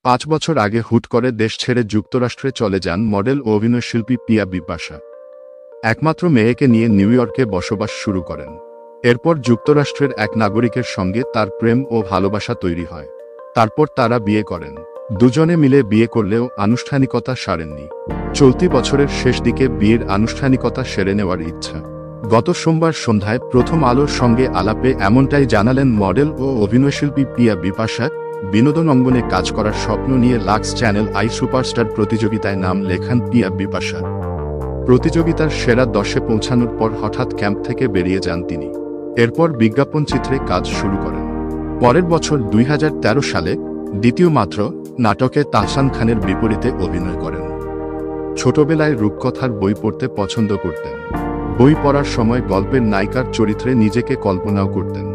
5 বছর আগে হুট করে দেশ ছেড়ে যুক্তরাষ্ট্রে চলে যান মডেল ও অভিনয়শিল্পী পিয়া বিপাশা। একমাত্র মেয়েকে নিয়ে নিউ ইয়র্কে বসবাস শুরু করেন। এরপর যুক্তরাষ্ট্রের এক নাগরিকের সঙ্গে তার প্রেম ও ভালোবাসা তৈরি হয়। তারপর তারা বিয়ে করেন। দুজনে মিলে বিয়ে করলেও আনুষ্ঠানিকতা সারেননি। চলতি বছরের শেষ দিকে বিয়ের আনুষ্ঠানিকতা সেরে নেওয়ার ইচ্ছা। গত সোমবার সন্ধ্যায় প্রথম আলোর সঙ্গে আলাপে এমনটাই জানালেন মডেল ও অভিনয়শিল্পী পিয়া বিপাশা। বিনোদন অঙ্গনে কাজ করার স্বপ্ন নিয়ে লাক্স চ্যানেল আই সুপারস্টার প্রতিযোগিতায় নাম লেখান পিয়া বিপাশা। প্রতিযোগিতার সেরা 10-এ পৌঁছানোর পর হঠাৎ ক্যাম্প থেকে বেরিয়ে যান তিনি। এরপর বিজ্ঞাপন চিত্রে কাজ শুরু করেন। পরের বছর 2013 সালে দ্বিতীয় মাত্র নাটকে তাহসান খানের বিপরীতে অভিনয় করেন। ছোটবেলায় রূপকথার বই পড়তে পছন্দ করতেন। বই পড়ার সময় গল্পের নায়িকার চরিত্রে নিজেকে কল্পনাও করতেন।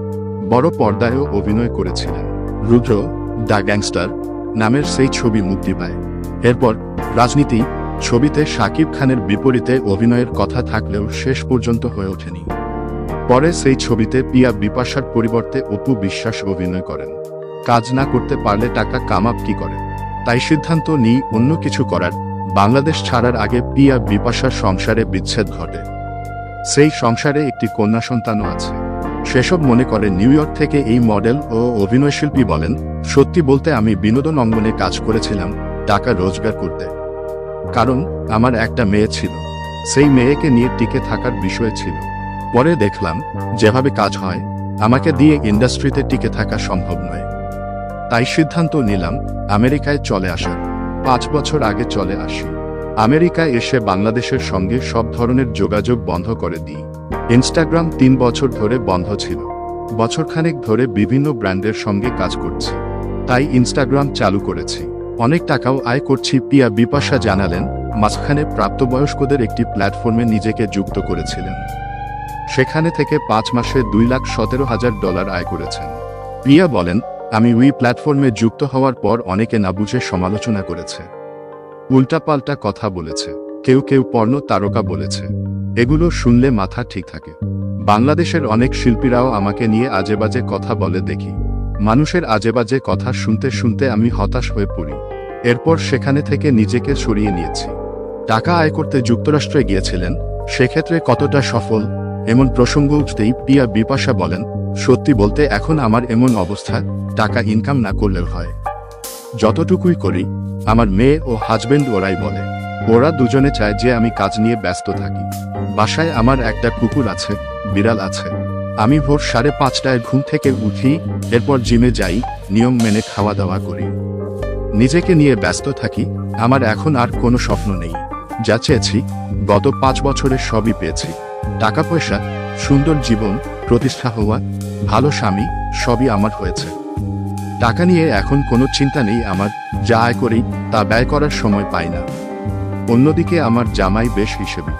বড় পর্দায়ও অভিনয় করেছিলেন। রুদ্র দ্য গ্যাংস্টার নামের সেই ছবি মুক্তি পায়। এরপর রাজনীতি ছবিতে শাকিব খানের বিপরীতে অভিনয়ের কথা থাকলেও শেষ পর্যন্ত হয়ে ওঠেনি। পরে সেই ছবিতে পিয়া বিপাশার পরিবর্তে অপু বিশ্বাস অভিনয় করেন। কাজ না করতে পারলে টাকা কামাব কি করে, তাই সিদ্ধান্ত নিই অন্য কিছু করার। বাংলাদেশ ছাড়ার আগে পিয়া বিপাশার সংসারে বিচ্ছেদ ঘটে। সেই সংসারে একটি কন্যা সন্তানও আছে। সেসব মনে করে নিউ ইয়র্ক থেকে এই মডেল ও অভিনয়শিল্পী বলেন, সত্যি বলতে আমি বিনোদন অঙ্গনে কাজ করেছিলাম টাকা রোজগার করতে। কারণ আমার একটা মেয়ে ছিল, সেই মেয়েকে নিয়ে টিকে থাকার বিষয় ছিল। পরে দেখলাম যেভাবে কাজ হয় আমাকে দিয়ে ইন্ডাস্ট্রিতে টিকে থাকা সম্ভব নয়। তাই সিদ্ধান্ত নিলাম আমেরিকায় চলে আসার। 5 বছর আগে চলে আসি। আমেরিকায় এসে বাংলাদেশের সঙ্গে সব ধরনের যোগাযোগ বন্ধ করে দিই। ইনস্টাগ্রাম 3 বছর ধরে বন্ধ ছিল। বছরখানেক ধরে বিভিন্ন ব্র্যান্ডের সঙ্গে কাজ করছি, তাই ইনস্টাগ্রাম চালু করেছি। অনেক টাকাও আয় করছি। পিয়া বিপাশা জানালেন, মাঝখানে প্রাপ্তবয়স্কদের একটি প্ল্যাটফর্মে নিজেকে যুক্ত করেছিলেন। সেখানে থেকে 5 মাসে $2,17,000 আয় করেছেন। পিয়া বলেন, আমি ওই প্ল্যাটফর্মে যুক্ত হওয়ার পর অনেকে না বুঝে সমালোচনা করেছে, উল্টাপাল্টা কথা বলেছে, কেউ কেউ পর্ণ তারকা বলেছে। এগুলো শুনলে মাথা ঠিক থাকে। বাংলাদেশের অনেক শিল্পীরাও আমাকে নিয়ে আজেবাজে কথা বলে দেখি। মানুষের আজেবাজে কথা শুনতে শুনতে আমি হতাশ হয়ে পড়ি। এরপর সেখানে থেকে নিজেকে সরিয়ে নিয়েছি। টাকা আয় করতে যুক্তরাষ্ট্রে গিয়েছিলেন, সেক্ষেত্রে কতটা সফল এমন প্রসঙ্গ উঠতেই পিয়া বিপাশা বলেন, সত্যি বলতে এখন আমার এমন অবস্থা, টাকা ইনকাম না করলেও হয়। যতটুকুই করি আমার মেয়ে ও হাজবেন্ড ওরাই বলে। ওরা দুজনে চায় যে আমি কাজ নিয়ে ব্যস্ত থাকি। বাসায় আমার একটা কুকুর আছে, বিড়াল আছে। আমি ভোর 5:30টায় ঘুম থেকে উঠি, এরপর জিমে যাই, নিয়ম মেনে খাওয়া দাওয়া করি, নিজেকে নিয়ে ব্যস্ত থাকি। আমার এখন আর কোনো স্বপ্ন নেই। যা চেয়েছি গত 5 বছরে সবই পেয়েছি। টাকা পয়সা, সুন্দর জীবন, প্রতিষ্ঠা হওয়া, ভালো স্বামী, সবই আমার হয়েছে। টাকা নিয়ে এখন কোনো চিন্তা নেই আমার। যা আয় করি তা ব্যয় করার সময় পাই না। অন্যদিকে আমার জামাই বেশ হিসেবে,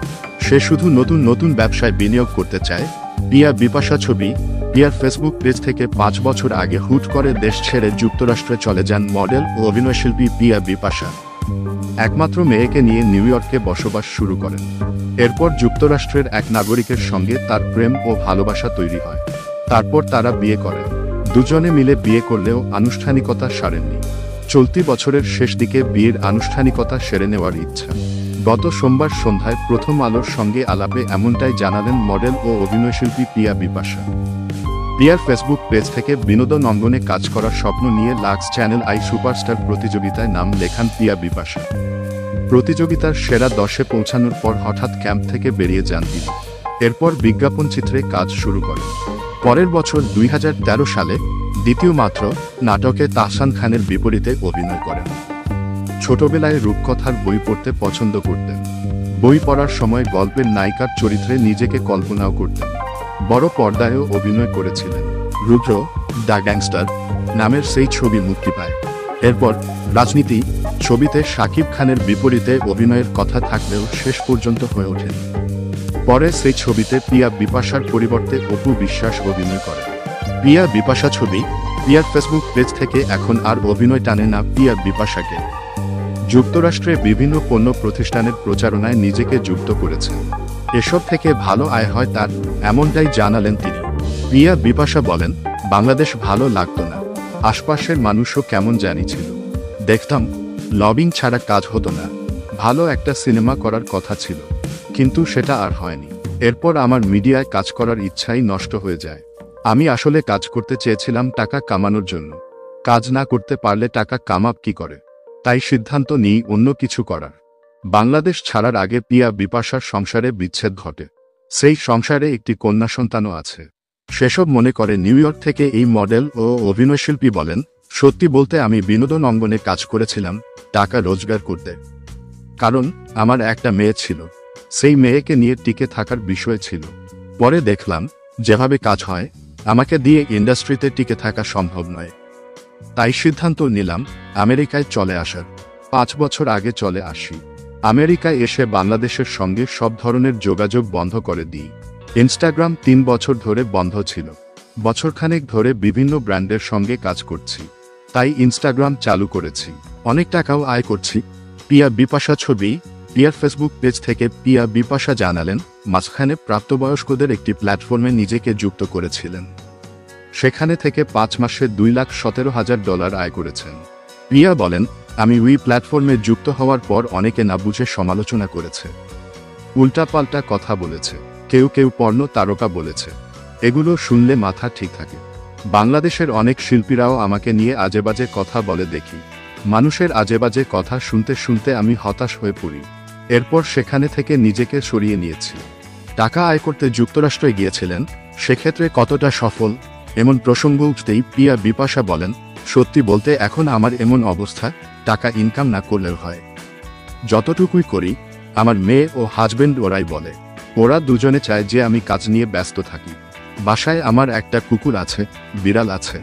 সে শুধু নতুন নতুন ব্যবসায় বিনিয়োগ করতে চায়। পিয়া বিপাশা ছবি। পিয়ার ফেসবুক পেজ থেকে 5 বছর আগে হুট করে দেশ ছেড়ে যুক্তরাষ্ট্রে চলে যান মডেল ও অভিনয়শিল্পী পিয়া বিপাশা। একমাত্র মেয়েকে নিয়ে নিউ ইয়র্কে বসবাস শুরু করেন। এরপর যুক্তরাষ্ট্রের এক নাগরিকের সঙ্গে তার প্রেম ও ভালোবাসা তৈরি হয়। তারপর তারা বিয়ে করেন। দুজনে মিলে বিয়ে করলেও আনুষ্ঠানিকতা সারেননি। চলতি বছরের শেষ দিকে বিয়ের আনুষ্ঠানিকতা সেরে নেওয়ার ইচ্ছা। গত সোমবার সন্ধ্যায় প্রথম আলোর সঙ্গে আলাপে এমনটাই জানালেন মডেল ও অভিনয়শিল্পী পিয়া বিপাশা। পিয়ার ফেসবুক পেজ থেকে বিনোদন অঙ্গনে কাজ করার স্বপ্ন নিয়ে লাক্স চ্যানেল আই সুপারস্টার প্রতিযোগিতায় নাম লেখান পিয়া বিপাশা। প্রতিযোগিতার সেরা 10-এ পৌঁছানোর পর হঠাৎ ক্যাম্প থেকে বেরিয়ে যান তিনি। এরপর বিজ্ঞাপন চিত্রে কাজ শুরু করেন। পরের বছর 2013 সালে দ্বিতীয় মাত্র নাটকে তাহসান খানের বিপরীতে অভিনয় করেন। ছোটবেলায় রূপকথার বই পড়তে পছন্দ করতেন। বই পড়ার সময় গল্পের নায়িকার চরিত্রে নিজেকে কল্পনাও করতেন। বড় পর্দায়ও অভিনয় করেছিলেন। রুদ্র দ্য গ্যাংস্টার নামের সেই ছবি মুক্তি পায়। এরপর রাজনীতি ছবিতে শাকিব খানের বিপরীতে অভিনয়ের কথা থাকলেও শেষ পর্যন্ত হয়ে ওঠেনি। পরে সেই ছবিতে পিয়া বিপাশার পরিবর্তে অপু বিশ্বাস অভিনয় করেন। পিয়া বিপাশা ছবি। পিয়ার ফেসবুক পেজ থেকে এখন আর অভিনয় টানে না পিয়া বিপাশাকে। যুক্তরাষ্ট্রে বিভিন্ন পণ্য প্রতিষ্ঠানের প্রচারণায় নিজেকে যুক্ত করেছেন। এসব থেকে ভালো আয় হয় তার, এমনটাই জানালেন তিনি। পিয়া বিপাশা বলেন, বাংলাদেশ ভালো লাগতো না, আশপাশের মানুষও কেমন জানি ছিল। দেখতাম লবিং ছাড়া কাজ হতো না। ভালো একটা সিনেমা করার কথা ছিল, কিন্তু সেটা আর হয়নি। এরপর আমার মিডিয়ায় কাজ করার ইচ্ছাই নষ্ট হয়ে যায়। আমি আসলে কাজ করতে চেয়েছিলাম টাকা কামানোর জন্য। কাজ না করতে পারলে টাকা কামাব কি করে? তাই সিদ্ধান্ত নিই অন্য কিছু করার। বাংলাদেশ ছাড়ার আগে পিয়া বিপাশার সংসারে বিচ্ছেদ ঘটে। সেই সংসারে একটি কন্যা সন্তানও আছে। সেসব মনে করে নিউ ইয়র্ক থেকে এই মডেল ও অভিনয়শিল্পী বলেন, সত্যি বলতে আমি বিনোদন অঙ্গনে কাজ করেছিলাম টাকা রোজগার করতে। কারণ আমার একটা মেয়ে ছিল, সেই মেয়েকে নিয়ে টিকে থাকার বিষয় ছিল। পরে দেখলাম যেভাবে কাজ হয় আমাকে দিয়ে ইন্ডাস্ট্রিতে টিকে থাকা সম্ভব নয়। তাই সিদ্ধান্ত নিলাম আমেরিকায় চলে আসার। 5 বছর আগে চলে আসি। আমেরিকায় এসে বাংলাদেশের সঙ্গে সব ধরনের যোগাযোগ বন্ধ করে দিই। ইনস্টাগ্রাম 3 বছর ধরে বন্ধ ছিল। বছরখানেক ধরে বিভিন্ন ব্র্যান্ডের সঙ্গে কাজ করছি, তাই ইনস্টাগ্রাম চালু করেছি। অনেক টাকাও আয় করছি। পিয়া বিপাশা ছবি। পিয়ার ফেসবুক পেজ থেকে পিয়া বিপাশা জানালেন, মাঝখানে প্রাপ্তবয়স্কদের একটি প্ল্যাটফর্মে নিজেকে যুক্ত করেছিলেন। সেখানে থেকে 5 মাসে $2,17,000 আয় করেছেন। পিয়া বলেন, আমি ওই প্ল্যাটফর্মে যুক্ত হওয়ার পর অনেকে না বুঝে সমালোচনা করেছে, উল্টাপাল্টা কথা বলেছে, কেউ কেউ পর্ণ তারকা বলেছে। এগুলো শুনলে মাথা ঠিক থাকে। বাংলাদেশের অনেক শিল্পীরাও আমাকে নিয়ে আজেবাজে কথা বলে দেখি। মানুষের আজেবাজে কথা শুনতে শুনতে আমি হতাশ হয়ে পড়ি। এরপর সেখানে থেকে নিজেকে সরিয়ে নিয়েছি। টাকা আয় করতে যুক্তরাষ্ট্রে গিয়েছিলেন, সেক্ষেত্রে কতটা সফল এমন প্রসঙ্গ উঠতেই পিয়া বিপাশা বলেন, সত্যি বলতে এখন আমার এমন অবস্থা, টাকা ইনকাম না করলেও হয়। যতটুকুই করি আমার মেয়ে ও হাজবেন্ড ওরাই বলে। ওরা দুজনে চায় যে আমি কাজ নিয়ে ব্যস্ত থাকি। বাসায় আমার একটা কুকুর আছে, বিড়াল আছে।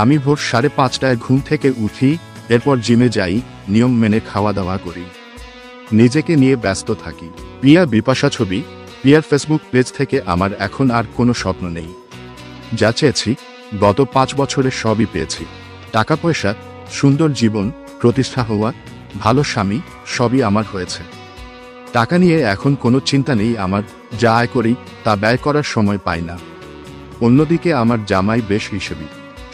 আমি ভোর 5:30টায় ঘুম থেকে উঠি, এরপর জিমে যাই, নিয়ম মেনে খাওয়া দাওয়া করি, নিজেকে নিয়ে ব্যস্ত থাকি। পিয়া বিপাশা ছবি। পিয়ার ফেসবুক পেজ থেকে আমার এখন আর কোনো স্বপ্ন নেই। যা চেয়েছি গত 5 বছরে সবই পেয়েছি। টাকা পয়সা, সুন্দর জীবন, প্রতিষ্ঠা হওয়া, ভালো স্বামী, সবই আমার হয়েছে। টাকা নিয়ে এখন কোনো চিন্তা নেই আমার। যা আয় করি তা ব্যয় করার সময় পাই না। অন্যদিকে আমার জামাই বেশ হিসেবি।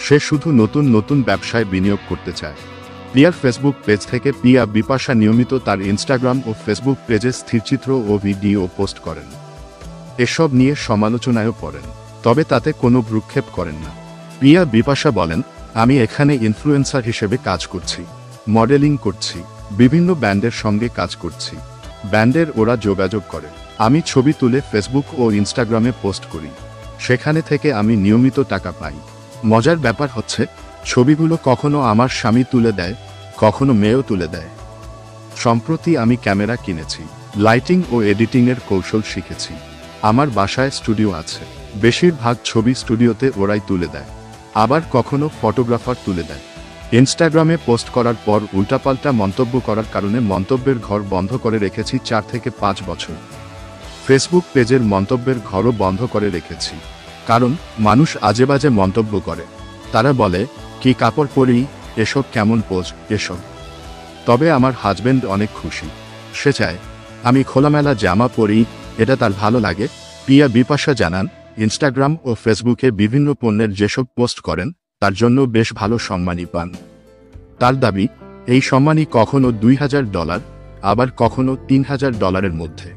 সে শুধু নতুন নতুন ব্যবসায় বিনিয়োগ করতে চায়। পিয়ার ফেসবুক পেজ থেকে পিয়া বিপাশা নিয়মিত তার ইনস্টাগ্রাম ও ফেসবুক পেজে স্থিরচিত্র ও ভিডিও পোস্ট করেন। এসব নিয়ে সমালোচনায়ও পড়েন, তবে তাতে কোনো ভ্রুক্ষেপ করেন না। পিয়া বিপাশা বলেন, আমি এখানে ইনফ্লুয়েন্সার হিসেবে কাজ করছি, মডেলিং করছি, বিভিন্ন ব্র্যান্ডের সঙ্গে কাজ করছি। ব্র্যান্ডের ওরা যোগাযোগ করে, আমি ছবি তুলে ফেসবুক ও ইনস্টাগ্রামে পোস্ট করি। সেখানে থেকে আমি নিয়মিত টাকা পাই। মজার ব্যাপার হচ্ছে, ছবিগুলো কখনো আমার স্বামী তুলে দেয়, কখনো মেয়েও তুলে দেয়। সম্প্রতি আমি ক্যামেরা কিনেছি, লাইটিং ও এডিটিংয়ের কৌশল শিখেছি। আমার বাসায় স্টুডিও আছে, বেশিরভাগ ছবি স্টুডিওতে ওরাই তুলে দেয়, আবার কখনো ফটোগ্রাফার তুলে দেয়। ইনস্টাগ্রামে পোস্ট করার পর উল্টাপাল্টা মন্তব্য করার কারণে মন্তব্যের ঘর বন্ধ করে রেখেছি 4 থেকে 5 বছর। ফেসবুক পেজের মন্তব্যের ঘরও বন্ধ করে রেখেছি, কারণ মানুষ আজেবাজে মন্তব্য করে। তারা বলে, কি কাপড় পরি, এসব কেমন পোজ, এসব। তবে আমার হাজবেন্ড অনেক খুশি। সে চায় আমি খোলামেলা জামা পরি, এটা তার ভালো লাগে। পিয়া বিপাশা জানান, ইনস্টাগ্রাম ও ফেসবুকে বিভিন্ন পণ্যের যেসব পোস্ট করেন তার জন্য বেশ ভালো সম্মানই পান। তার দাবি, এই সম্মানই কখনো $2,000, আবার কখনো $3,000 মধ্যে।